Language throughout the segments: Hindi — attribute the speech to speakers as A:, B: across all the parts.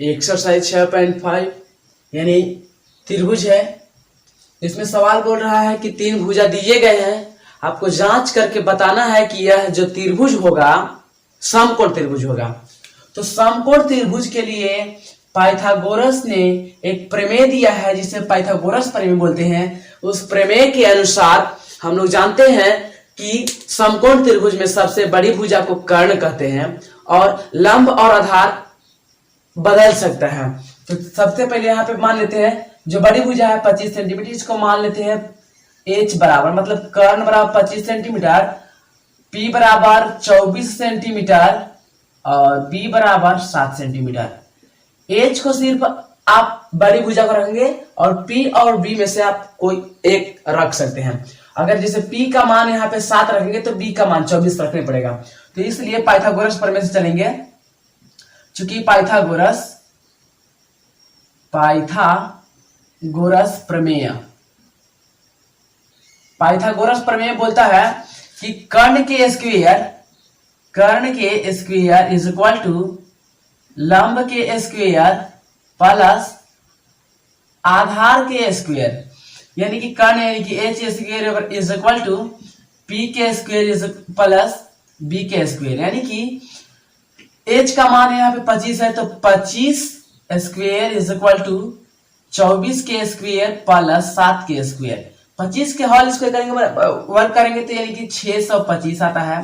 A: एक्सरसाइज 6.5 यानी त्रिभुज है। इसमें सवाल बोल रहा है कि तीन भुजा दिए गए हैं, आपको जांच करके बताना है कि यह जो त्रिभुज होगा समकोण त्रिभुज होगा। तो समकोण त्रिभुज के लिए पाइथागोरस ने एक प्रमेय दिया है जिसे पाइथागोरस प्रमेय बोलते हैं। उस प्रमेय के अनुसार हम लोग जानते हैं कि समकोण त्रिभुज में सबसे बड़ी भुजा को कर्ण कहते हैं और लंब और आधार बदल सकता है। तो सबसे पहले यहाँ पे मान लेते हैं जो बड़ी भुजा है 25 सेंटीमीटर, इसको मान लेते हैं h बराबर मतलब कर्ण बराबर 25 सेंटीमीटर, p बराबर 24 सेंटीमीटर और b बराबर 7 सेंटीमीटर। h को सिर्फ आप बड़ी भुजा को रखेंगे और p और b में से आप कोई एक रख सकते हैं। अगर जैसे p का मान यहाँ पे 7 रखेंगे तो b का मान 24 रखने पड़ेगा। तो इसलिए पाइथागोरस प्रमेय से चलेंगे। चूंकि पाइथागोरस प्रमेय बोलता है कि कर्ण के स्क्वायर इज इक्वल टू लंब के स्क्वायर प्लस आधार के स्क्वायर, यानी कि कर्ण यानी कि H square is equal to P के स्क्वायर इज प्लस बी के स्क्वायर, यानी कि h का मान यहाँ पे 25 है तो 25 स्क्वायर इज इक्वल टू 24 के स्क्वायर प्लस 7 के स्क्वायर। 25 के होल स्क्वायर करेंगे वर्ग करेंगे तो यानी कि 625 आता है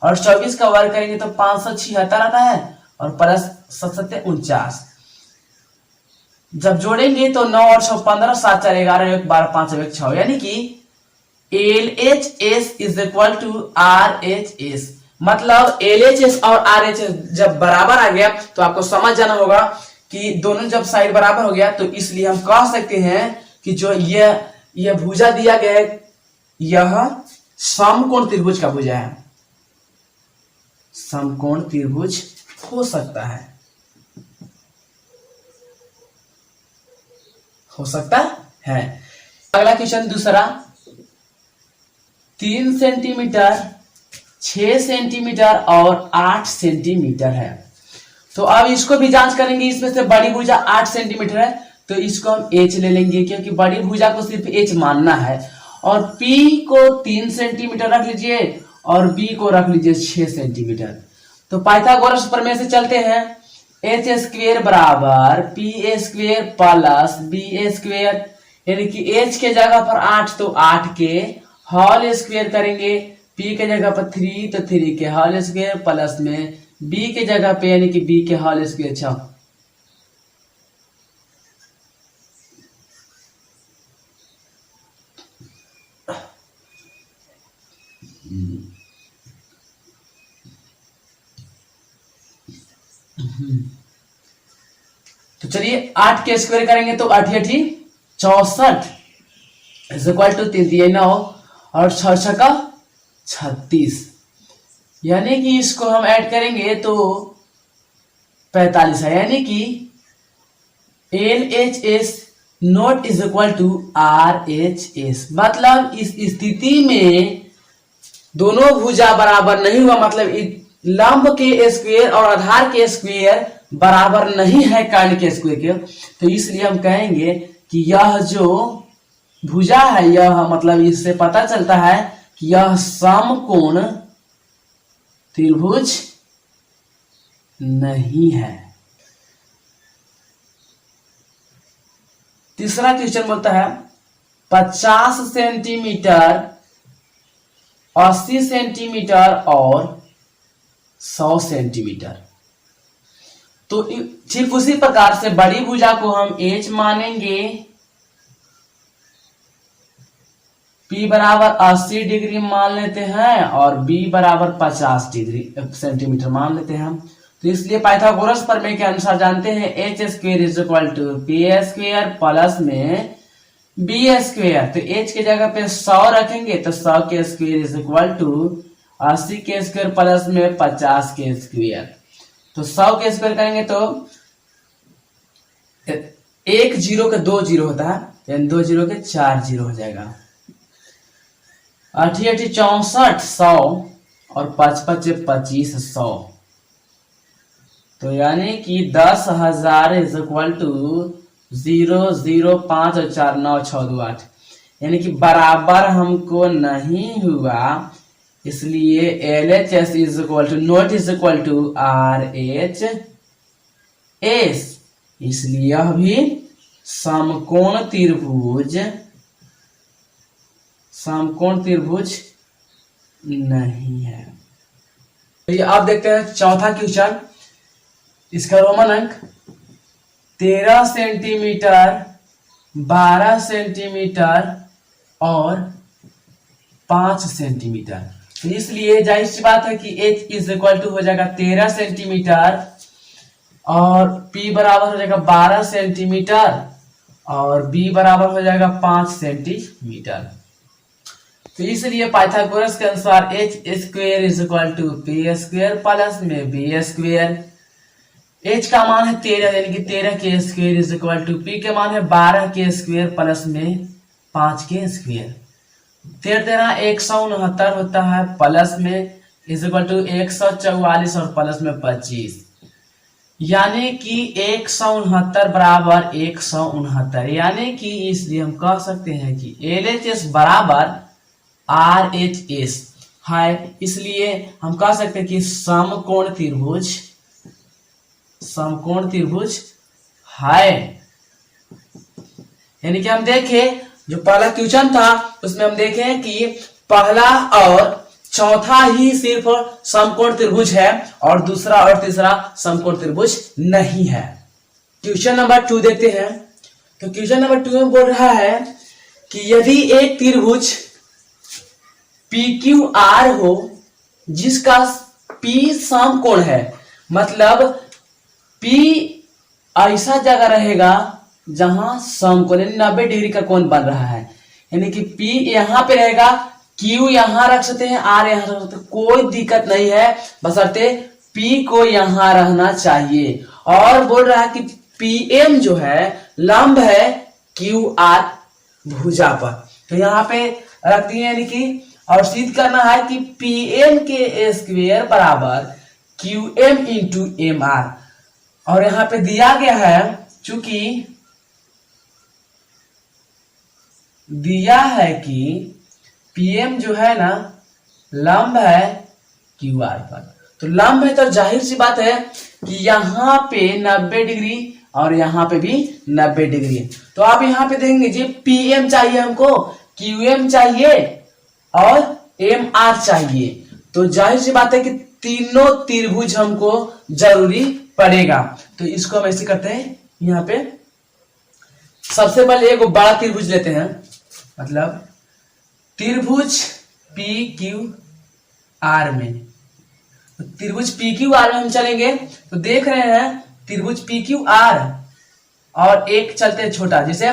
A: और 24 का वर्ग करेंगे तो 576 आता है और प्लस 749। जब जोड़ेंगे तो 9 और 6 15, 7 4 11, 1 12, 5 1 6, यानी कि LHS is equal to RHS। मतलब LHS और RHS जब बराबर आ गया तो आपको समझ जाना होगा कि दोनों जब साइड बराबर हो गया तो इसलिए हम कह सकते हैं कि जो यह भुजा दिया गया है यह समकोण त्रिभुज का भुजा है, समकोण त्रिभुज हो सकता है, अगला क्वेश्चन दूसरा, 3 सेंटीमीटर 6 सेंटीमीटर और 8 सेंटीमीटर है। तो अब इसको भी जांच करेंगे। इसमें से बड़ी भुजा 8 सेंटीमीटर है तो इसको हम h ले लेंगे क्योंकि बड़ी भुजा को सिर्फ h मानना है। और p को 3 सेंटीमीटर रख लीजिए और b को रख लीजिए 6 सेंटीमीटर। तो पाइथागोरस प्रमेय से चलते हैं। h स्क्वायर बराबर p square plus b square, यानी कि h के जगह पर 8 तो 8 के होल स्क्वायर करेंगे, p के जगह पर 3 तो 3 के होल स्क्वायर प्लस में b के जगह पे यानी कि b के होल स्क्वायर 6। तो चलिए 8 के स्क्वायर करेंगे तो 8 8 64 इज इक्वल टू 3 9 और 6 6 का 36, यानी कि इसको हम ऐड करेंगे तो 45 है, यानी कि LHS not is equal to RHS। मतलब इस स्थिति में दोनों भुजा बराबर नहीं हुआ, मतलब लंब के स्क्वायर और आधार के स्क्वायर बराबर नहीं है कर्ण के स्क्वायर के। तो इसलिए हम कहेंगे कि यह जो भुजा है यह मतलब इससे पता चलता है कि यह समकोण त्रिभुज नहीं है। तीसरा क्वेश्चन बोलता है 50 सेंटीमीटर 80 सेंटीमीटर और 100 सेंटीमीटर। तो ठीक उसी प्रकार से बड़ी भुजा को हम h मानेंगे, p बराबर 80 डिग्री मान लेते हैं और b बराबर 50 डिग्री सेंटीमीटर मान लेते हैं हम। तो इसलिए पाइथागोरस प्रमेय के अनुसार जानते हैं h square is equal to p square plus में b स्क्वायर। तो h के जगह पे 100 रखेंगे तो 100 के स्क्वायर इज इक्वल टू 80 के स्क्वायर प्लस में 50 के स्क्वायर। तो 100 के स्क्वायर करेंगे तो एक जीरो के 2 जीरो होता है, यानी 2 जीरो के 4 जीरो हो जाएगा। 8 8 64 100 और 5 5 25 100। तो यानी कि 10,000 इज इक्वल टू 0 0 5 और 4 9 6 2 8, यानी कि बराबर हमको नहीं हुआ, इसलिए LHS is equal to not is equal to RHS, इसलिए यह भी समकोण त्रिभुज नहीं है। तो ये आप देखते हैं चौथा क्वेश्चन, इसका रोमन अंक 13 सेंटीमीटर, 12 सेंटीमीटर और 5 सेंटीमीटर। तो इसलिए जाहिर सी बात है कि H इज इक्वल टू हो जाएगा 13 सेंटीमीटर और P बराबर हो जाएगा 12 सेंटीमीटर और B बराबर हो जाएगा 5 सेंटीमीटर। तो इसलिए पाइथागोरस के अनुसार H square is equal to P square plus में B स्क्वायर। H का मान है 13, यानी कि 13 के square is equal to P के मान है 12 के स्क्वायर प्लस में 5 के स्क्वायर। 13 169 होता है, प्लस में इज इक्वल टू 144 और प्लस में 25, यानी कि 169 बराबर 169, यानी कि इसलिए हम कह सकते हैं कि LHS बराबर RHS है। इसलिए हम कह सकते हैं कि समकोण त्रिभुज है। यानी कि हम देखें जो पहला क्वेश्चन था उसमें हम देखें कि पहला और चौथा ही सिर्फ समकोण त्रिभुज है और दूसरा और तीसरा समकोण त्रिभुज नहीं है। क्वेश्चन नंबर 2 देखते हैं। तो क्वेश्चन नंबर 2 में बोल रहा है कि यदि एक त्रिभुज PQR हो जिसका P समकोण है, मतलब P ऐसा जगह रहेगा जहां समकोण 90 डिग्री का कोण बन रहा है, यानी कि P यहां पे रहेगा, Q यहां रख सकते हैं, R यहां रख सकते हैं, कोई दिक्कत नहीं है, बशर्ते P को यहां रहना चाहिए। और बोल रहा है कि PM जो है लंब है QR भुजा पर, तो यहाँ पे रख दिए, यानी कि और सिद्ध करना है कि PM के स्क्वायर बराबर QM इंटू MR। और यहाँ पे दिया गया है, चूंकि दिया है कि PM जो है ना लंब है QR पर, तो लंब है तो जाहिर सी बात है कि यहाँ पे 90 डिग्री और यहाँ पे भी 90 डिग्री। तो आप यहाँ पे देखेंगे जी PM चाहिए हमको, QM चाहिए और MR चाहिए, तो जाहिर सी बात है कि तीनों त्रिभुज हमको जरूरी पड़ेगा। तो इसको हम ऐसे करते हैं, यहाँ पे सबसे पहले एक बड़ा त्रिभुज लेते हैं, मतलब त्रिभुज PQR में। तो त्रिभुज PQR में हम चलेंगे, तो देख रहे हैं त्रिभुज PQR और एक चलते हैं छोटा, जैसे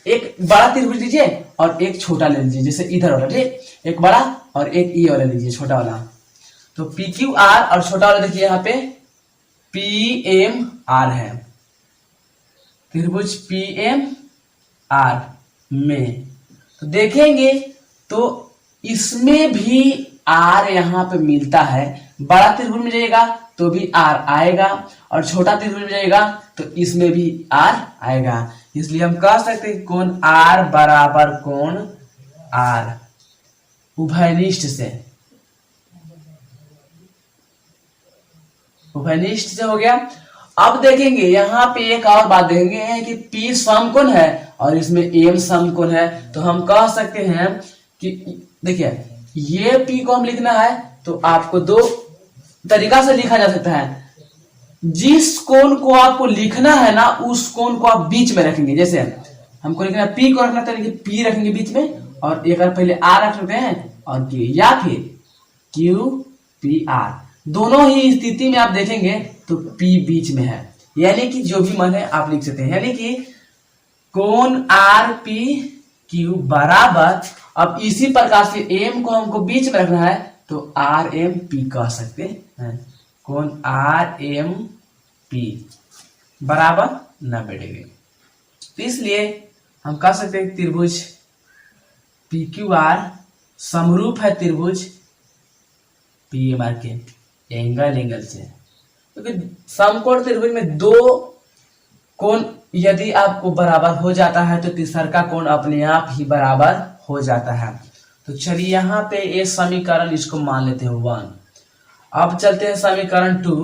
A: एक बड़ा त्रिभुज लीजिए और एक छोटा ले लीजिए, जैसे इधर वाला, ठीक, एक बड़ा और एक ये वाला लीजिए छोटा वाला। तो PQR और छोटा वाला देखिए यहाँ पे PMR है, त्रिभुज PMR में तो देखेंगे तो इसमें भी R यहाँ पे मिलता है। बड़ा त्रिभुज में जाइएगा तो भी R आएगा और छोटा त्रिभुज में जाइएगा तो इसमें भी R आएगा। इसलिए हम कह सकते हैं कोण R बराबर कोण R उभयनिष्ठ से हो गया। अब देखेंगे यहाँ पे एक और बात देखेंगे कि P समकोण है और इसमें M समकोण है, तो हम कह सकते हैं कि देखिए ये P को हम लिखना है तो आपको दो तरीका से लिखा जा सकता है। जिस कोण को आपको लिखना है ना उस कोण को आप बीच में रखेंगे, जैसे हमको लिखना है P को रखना तो P रखेंगे बीच में और एक बार पहले R रख सकते हैं और Q, या फिर QPR, दोनों ही स्थिति में आप देखेंगे तो P बीच में है, यानी कि जो भी मन है आप लिख सकते हैं। यानी कि कोण RPQ बराबर, अब इसी प्रकार से M को हमको बीच में रखना है तो RMP कह सकते हैं। कोण RMP बराबर 90 डिग्री। तो इसलिए हम कह सकते हैं त्रिभुज PQR समरूप है त्रिभुज PMR के एंगल से। क्योंकि समकोण त्रिभुज में दो कोण यदि आपको बराबर हो जाता है तो तीसरा कोण अपने आप ही बराबर हो जाता है। तो चलिए यहाँ पे ये समीकरण इसको मान लेते हैं 1। अब चलते हैं समीकरण 2,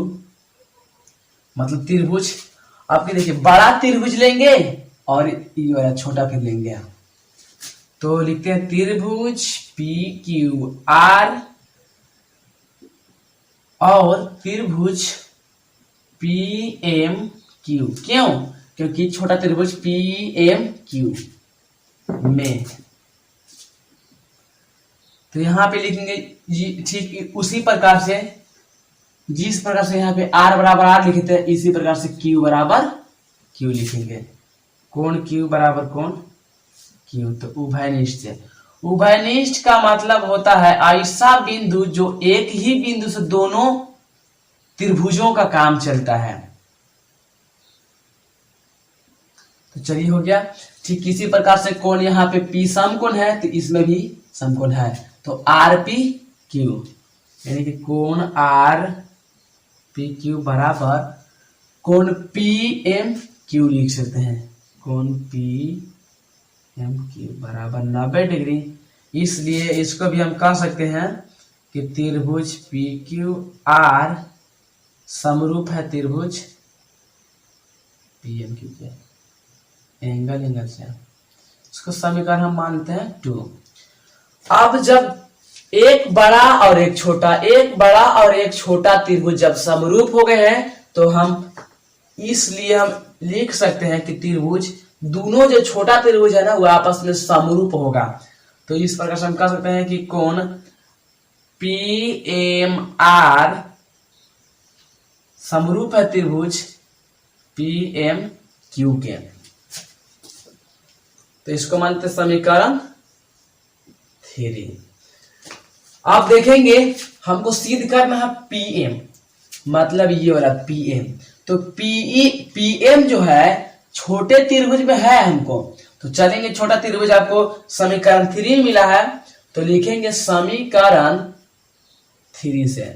A: मतलब त्रिभुज। आपके देखिए बड़ा त्रिभुज लेंगे और ये वाला छोटा फिर लेंगे। तो लिखते हैं त्रिभुज पी क्यू आर और त्रिभुज पी एम क्यू। क्यों? क्योंकि छोटा त्रिभुज पी एम क्यू में, तो यहां पे लिखेंगे ठीक उसी प्रकार से, जिस प्रकार से यहाँ पे आर बराबर आर लिखे थे इसी प्रकार से क्यू बराबर क्यू लिखेंगे। कोण क्यू बराबर कोण क्यू। तो उभयनिष्ठ, उभयनिष्ठ का मतलब होता है ऐसा बिंदु जो एक ही बिंदु से दोनों त्रिभुजों का काम चलता है। तो चलिए हो गया। ठीक इसी प्रकार से कोण यहाँ पे पी समकोण है तो इसमें भी समकोण है, तो आर पी क्यू, यानी कि कोण आर पी क्यू बराबर कोण पी एम क्यू लिख सकते हैं। कोण पी एम क्यू बराबर 90 डिग्री। इसलिए इसको भी हम कह सकते हैं कि त्रिभुज पी क्यू आर समरूप है त्रिभुज पी एम क्यू के एंगल से। इसको समीकरण हम मानते हैं 2। अब जब एक बड़ा और एक छोटा, एक बड़ा और एक छोटा त्रिभुज जब समरूप हो गए हैं तो हम इसलिए हम लिख सकते हैं कि त्रिभुज दोनों जो छोटा त्रिभुज है ना वो आपस में समरूप होगा। तो इस प्रकार से हम कह सकते हैं कि कोण पी एम आर समरूप है त्रिभुज पी एम क्यू के। तो इसको मानते समीकरण 3। आप देखेंगे हमको सिद्ध करना है पीएम, मतलब ये वाला पीएम। तो पीएम जो है छोटे त्रिभुज में है हमको, तो चलेंगे छोटा त्रिभुज आपको समीकरण 3 मिला है तो लिखेंगे समीकरण 3 से,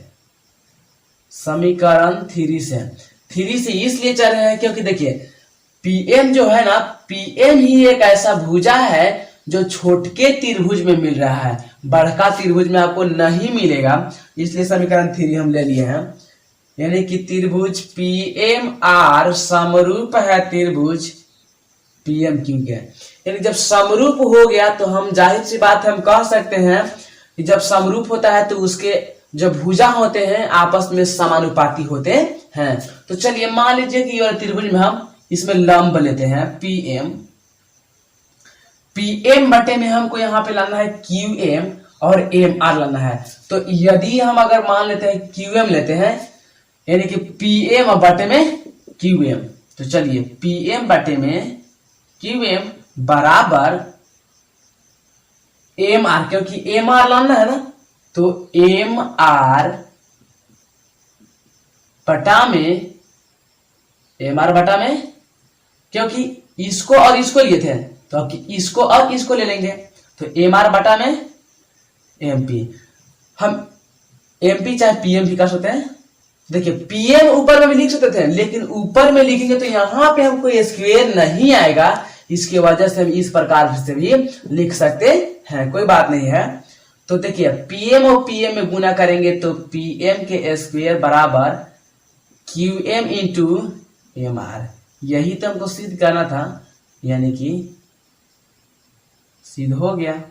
A: समीकरण 3 से इसलिए चल रहे हैं क्योंकि देखिए पीएम जो है ना, पीएम ही एक ऐसा भुजा है जो छोटके त्रिभुज में मिल रहा है, बड़का त्रिभुज में आपको नहीं मिलेगा। इसलिए समीकरण 3 हम ले लिए हैं, यानी कि त्रिभुज पी एम आर समरूप है त्रिभुज पी एम क्यू के। यानी जब समरूप हो गया तो हम जाहिर सी बात है हम कह सकते हैं कि जब समरूप होता है तो उसके जो भुजा होते हैं आपस में समानुपाती होते हैं। तो चलिए मान लीजिए कि ये त्रिभुज में हम इसमें लंब लेते हैं पीएम, पीएम बटे में हमको यहाँ पे लाना है क्यूएम और एम आर लाना है। तो यदि हम अगर मान लेते हैं क्यूएम लेते हैं यानी कि पीएम बटे में क्यूएम, तो चलिए पीएम बटे में क्यूएम बराबर एम आर, क्योंकि एम आर लाना है ना, तो एम आर बटा में एम आर बटा में, क्योंकि इसको और इसको लिए थे तो अब इसको और इसको ले लेंगे तो एम आर बटा में एमपी। हम एमपी चाहे पीएम भी कर सकते हैं। देखिए पीएम ऊपर में भी लिख सकते थे लेकिन ऊपर में लिखेंगे तो यहां पे हमको स्क्वायर नहीं आएगा, इसकी वजह से हम इस प्रकार से भी लिख सकते हैं, कोई बात नहीं है। तो देखिए पीएम और पीएम में गुना करेंगे तो पीएम के स्क्वायर बराबर क्यूएम इंटू एम आर। यही तो हमको सिद्ध करना था, यानी कि सिद्ध हो गया।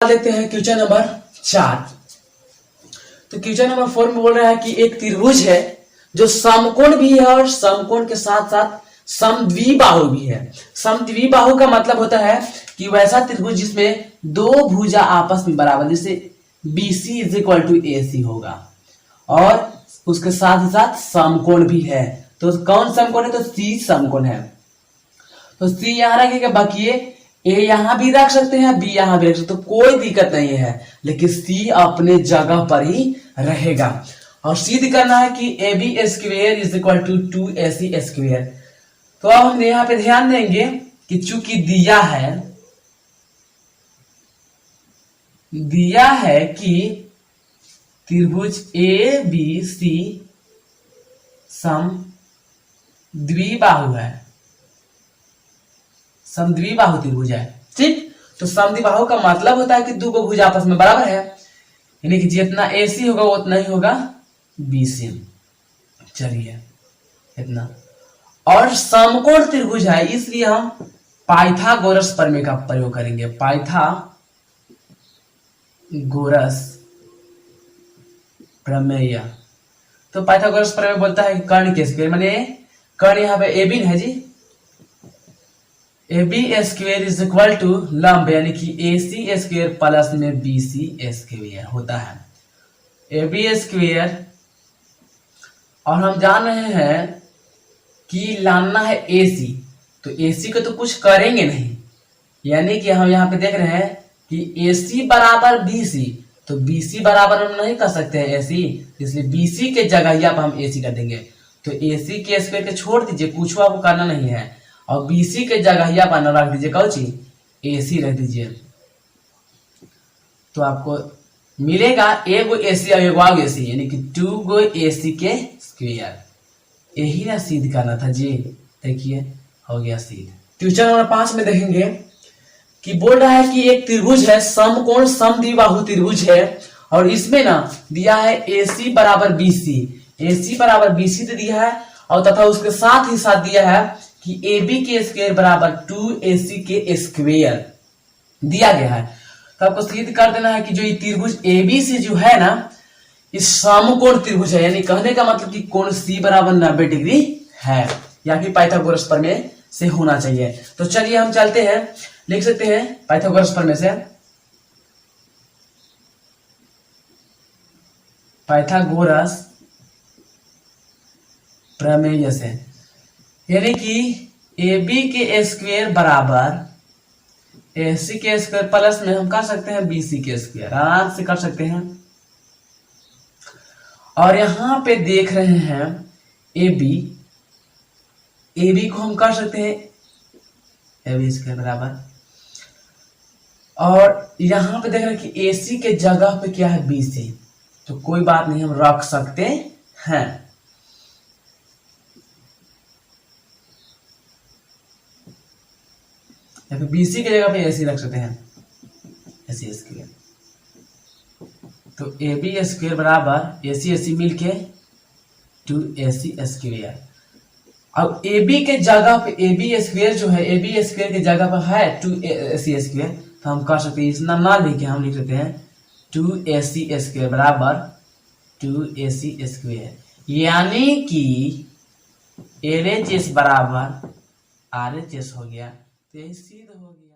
A: देखते हैं क्वेश्चन नंबर 4। तो क्वेश्चन नंबर 4 में बोल रहा है कि एक त्रिभुज है जो समकोण भी है और समकोण के साथ साथ समद्विबाहु भी है। समद्विबाहु का मतलब होता है कि वैसा त्रिभुज जिसमें दो भुजा आपस में बराबर, जैसे BC is equal to AC होगा और उसके साथ ही साथ समकोण भी है। तो कौन समकोण है? तो C समकोण है। तो C यहां रखेगा, बाकी A यहां भी रख सकते हैं, B यहां भी रख सकते हैं, तो कोई दिक्कत नहीं है, लेकिन C अपने जगह पर ही रहेगा। और सिद्ध करना है कि AB square is equal to 2AC square. तो अब हम यहाँ पे ध्यान देंगे कि चूंकि दिया है कि त्रिभुज ABC समद्विबाहु है, समद्विबाहु त्रिभुज है, ठीक। तो समद्विबाहु का मतलब होता है कि दो भुजा आपस में बराबर है, यानी कि जितना AC होगा वो उतना ही होगा BC। चलिए इतना। और समकोण त्रिभुज है, इसलिए हम पाइथागोरस प्रमेय का प्रयोग करेंगे। पाइथागोरस प्रमेय। तो पाइथागोरस प्रमेय बोलता है कि कर्ण के स्क्वायर, माने कर्ण यहाँ पे AB है जी, AB square is equal to लंब यानी कि AC स्क्वायर प्लस में BC स्क्वायर होता है। AB स्क्वायर, और हम जान रहे हैं कि लाना है AC, तो AC को तो कुछ करेंगे नहीं, यानी कि हम यहाँ पे देख रहे हैं कि AC बराबर BC, तो BC बराबर हम नहीं कर सकते हैं AC, इसलिए BC के जगह ही आप हम AC कर देंगे। तो AC के स्क्वायर के छोड़ दीजिए, कुछ आपको करना नहीं है, और BC के जगह ही आप रख दीजिए कौन सी AC रख दीजिए, तो आपको मिलेगा एगो AC और एगो AC, यानी कि 2 गो AC के स्क्वायर। यही ना सिद्ध करना था जी, देखिए हो गया सिद्ध। क्वेश्चन नंबर 5 में देखेंगे कि बोल रहा है कि एक त्रिभुज है, समकोण समद्विबाहु त्रिभुज है, और इसमें ना दिया है AC बराबर BC, AC बराबर BC तो दिया है, और तथा उसके साथ ही साथ दिया है कि AB के स्क्वायर बराबर 2AC के स्क्वायर दिया गया है। तो आपको सिद्ध कर देना है कि जो ये त्रिभुज ABC जो है ना, इस समकोण त्रिभुज है, यानी कहने का मतलब कि कोण C बराबर 90 डिग्री है, या फिर पाइथागोरस प्रमेय से होना चाहिए। तो चलिए हम चलते हैं, लिख सकते हैं पाइथागोरस प्रमेय से, पाइथागोरस प्रमेय से, यानी कि AB के स्क्वायर बराबर AC के स्क्वायर प्लस में हम कर सकते हैं BC के स्क्वायर, आराम से कर सकते हैं। और यहां पे देख रहे हैं AB को हम कर सकते हैं AB स्क्वायर बराबर, और यहां पे देख रहे हैं कि AC के जगह पे क्या है BC, तो कोई बात नहीं, हम रख सकते हैं। या फिर BC की जगह पे AC रख सकते हैं, AC स्क्वायर। तो AB स्क्वायर बराबर AC मिलके 2AC स्क्वायर। अब AB के जगह पे AB स्क्वायर जो है, AB स्क्वायर के जगह पर है 2AC स्क्वायर, तो हम कर सकते हैं, इतना ना लिखे हम लिख सकते हैं 2AC स्क्वायर बराबर 2AC स्क्वायर, यानी कि LHS बराबर RHS हो गया, तो यही सिद्ध हो गया।